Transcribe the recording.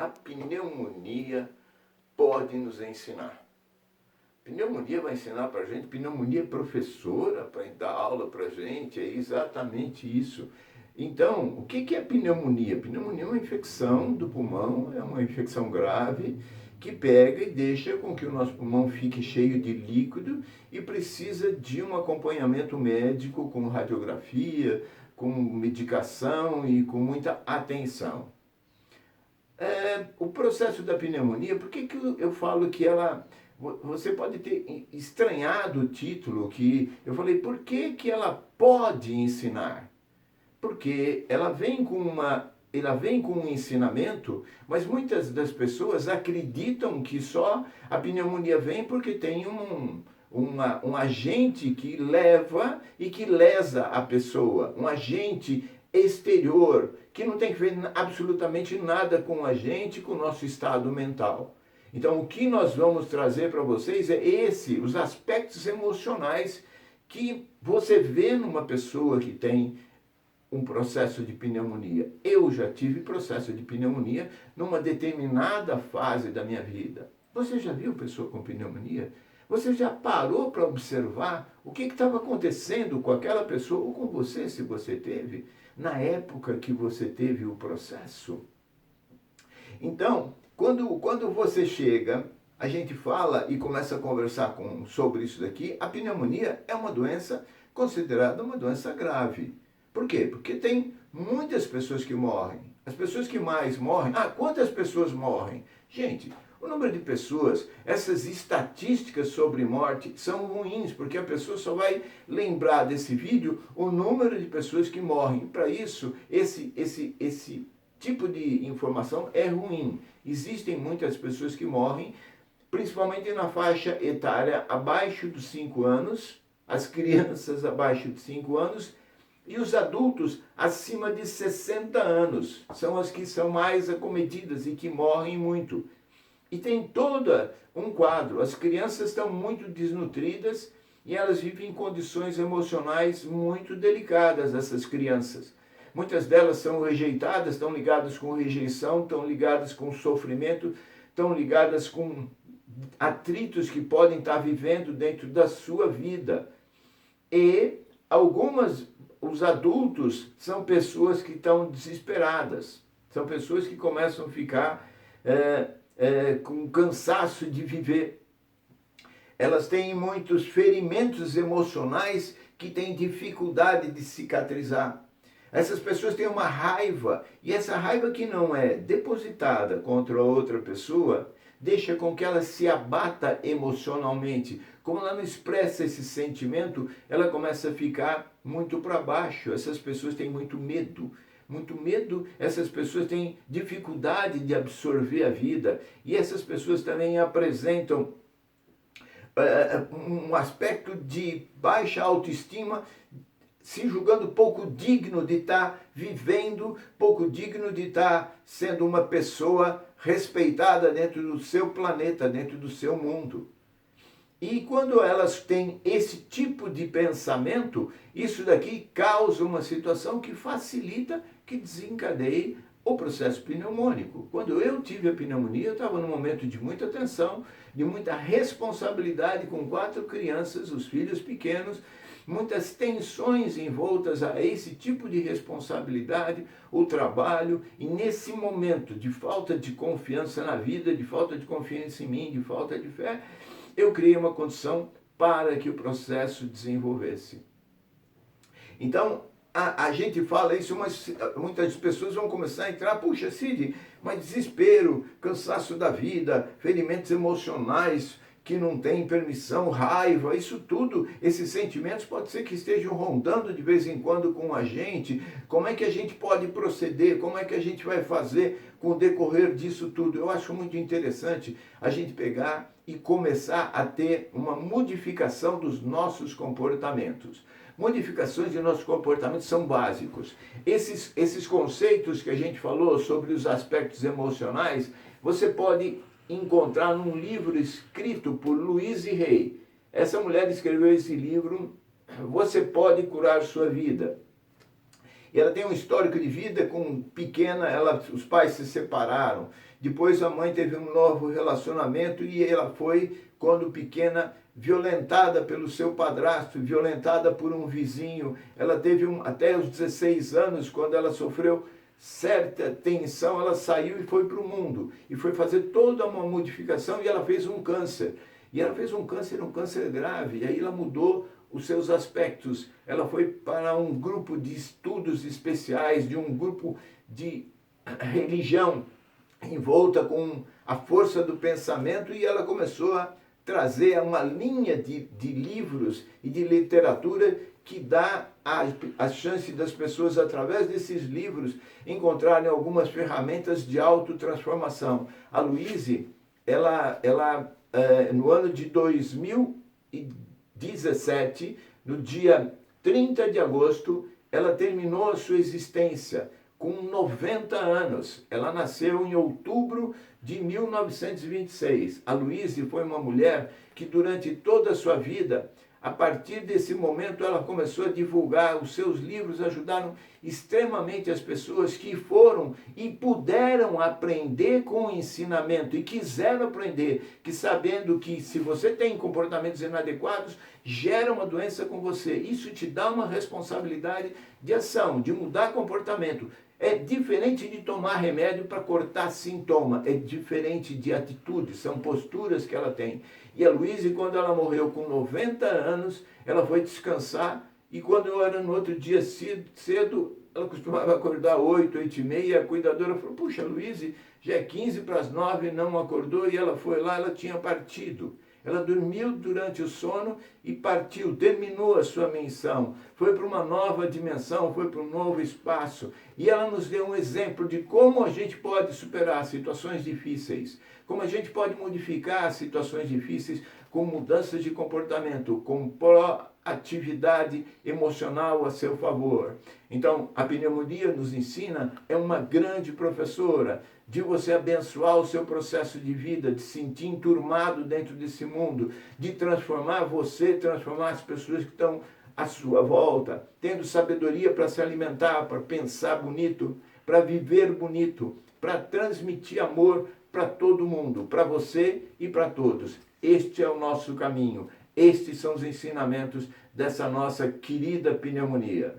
a pneumonia pode nos ensinar? Pneumonia vai ensinar para a gente, pneumonia é professora para dar aula para a gente, é exatamente isso. Então, o que é pneumonia? Pneumonia é uma infecção do pulmão, é uma infecção grave que pega e deixa com que o nosso pulmão fique cheio de líquido e precisa de um acompanhamento médico com radiografia, com medicação e com muita atenção. O processo da pneumonia, por que eu falo que ela... Você pode ter estranhado o título que eu falei, por que ela pode ensinar? Porque ela vem com um ensinamento, mas muitas das pessoas acreditam que só a pneumonia vem porque tem um agente que leva e que lesa a pessoa, um agente exterior, que não tem que ver absolutamente nada com a gente, com o nosso estado mental. Então, o que nós vamos trazer para vocês é os aspectos emocionais que você vê numa pessoa que tem um processo de pneumonia. Eu já tive processo de pneumonia numa determinada fase da minha vida. Você já viu pessoa com pneumonia? Você já parou para observar o que estava acontecendo com aquela pessoa ou com você, se você teve, na época que você teve o processo? Então, quando você chega, a gente fala e começa a conversar sobre isso daqui, a pneumonia é uma doença considerada uma doença grave. Por quê? Porque tem muitas pessoas que morrem. As pessoas que mais morrem... quantas pessoas morrem? Gente, o número de pessoas, essas estatísticas sobre morte são ruins, porque a pessoa só vai lembrar desse vídeo o número de pessoas que morrem. Para isso, esse tipo de informação é ruim. Existem muitas pessoas que morrem, principalmente na faixa etária abaixo dos 5 anos, as crianças abaixo de 5 anos, e os adultos acima de 60 anos. São as que são mais acometidas e que morrem muito. E tem todo um quadro. As crianças estão muito desnutridas e elas vivem em condições emocionais muito delicadas, essas crianças. Muitas delas são rejeitadas, estão ligadas com rejeição, estão ligadas com sofrimento, estão ligadas com atritos que podem estar vivendo dentro da sua vida. E os adultos são pessoas que estão desesperadas, são pessoas que começam a ficar com cansaço de viver. Elas têm muitos ferimentos emocionais que têm dificuldade de cicatrizar. Essas pessoas têm uma raiva, e essa raiva que não é depositada contra outra pessoa, deixa com que ela se abata emocionalmente. Como ela não expressa esse sentimento, ela começa a ficar muito para baixo. Essas pessoas têm muito medo. Muito medo, essas pessoas têm dificuldade de absorver a vida. E essas pessoas também apresentam um aspecto de baixa autoestima, se julgando pouco digno de estar vivendo, pouco digno de estar sendo uma pessoa respeitada dentro do seu planeta, dentro do seu mundo. E quando elas têm esse tipo de pensamento, isso daqui causa uma situação que facilita que desencadeie o processo pneumônico. Quando eu tive a pneumonia, eu estava num momento de muita tensão, de muita responsabilidade com 4 crianças, os filhos pequenos, muitas tensões envoltas a esse tipo de responsabilidade, o trabalho, e nesse momento de falta de confiança na vida, de falta de confiança em mim, de falta de fé, eu criei uma condição para que o processo desenvolvesse. Então, a gente fala isso, mas muitas pessoas vão começar a entrar, puxa, Cid, mas desespero, cansaço da vida, ferimentos emocionais que não têm permissão, raiva, isso tudo, esses sentimentos pode ser que estejam rondando de vez em quando com a gente. Como é que a gente pode proceder? Como é que a gente vai fazer com o decorrer disso tudo? Eu acho muito interessante a gente pegar e começar a ter uma modificação dos nossos comportamentos. Modificações de nossos comportamentos são básicos. Esses conceitos que a gente falou sobre os aspectos emocionais, você pode encontrar num livro escrito por Louise Hay. Essa mulher escreveu esse livro, Você Pode Curar Sua Vida. E ela tem um histórico de vida com pequena, os pais se separaram. Depois a mãe teve um novo relacionamento e ela foi, quando pequena, violentada pelo seu padrasto, violentada por um vizinho. Ela teve até os 16 anos, quando ela sofreu certa tensão, ela saiu e foi para o mundo. E foi fazer toda uma modificação e ela fez um câncer. E ela fez um câncer grave. E aí ela mudou os seus aspectos. Ela foi para um grupo de estudos especiais, de um grupo de religião envolta com a força do pensamento, e ela começou a trazer uma linha de livros e de literatura que dá a chance das pessoas, através desses livros, encontrarem algumas ferramentas de autotransformação. A Louise, no ano de 2017, no dia 30 de agosto, ela terminou a sua existência com 90 anos. Ela nasceu em outubro de 1926. A Louise foi uma mulher que durante toda a sua vida, a partir desse momento, ela começou a divulgar. Os seus livros ajudaram extremamente as pessoas que foram e puderam aprender com o ensinamento e quiseram aprender, que sabendo que se você tem comportamentos inadequados, gera uma doença com você. Isso te dá uma responsabilidade de ação, de mudar comportamento. É diferente de tomar remédio para cortar sintoma, é diferente de atitudes, são posturas que ela tem. E a Louise, quando ela morreu com 90 anos, ela foi descansar, e quando eu era no outro dia cedo, ela costumava acordar 8, 8h30, e a cuidadora falou: puxa, Louise, já é 15 para as 9, não acordou, e ela foi lá, ela tinha partido. Ela dormiu durante o sono e partiu, terminou a sua missão, foi para uma nova dimensão, foi para um novo espaço. E ela nos deu um exemplo de como a gente pode superar situações difíceis, como a gente pode modificar situações difíceis com mudanças de comportamento, com proatividade emocional a seu favor. Então, a pneumonia nos ensina, é uma grande professora de você abençoar o seu processo de vida, de se sentir enturmado dentro desse mundo, de transformar você, transformar as pessoas que estão à sua volta, tendo sabedoria para se alimentar, para pensar bonito, para viver bonito, para transmitir amor para todo mundo, para você e para todos. Este é o nosso caminho, estes são os ensinamentos dessa nossa querida pneumonia.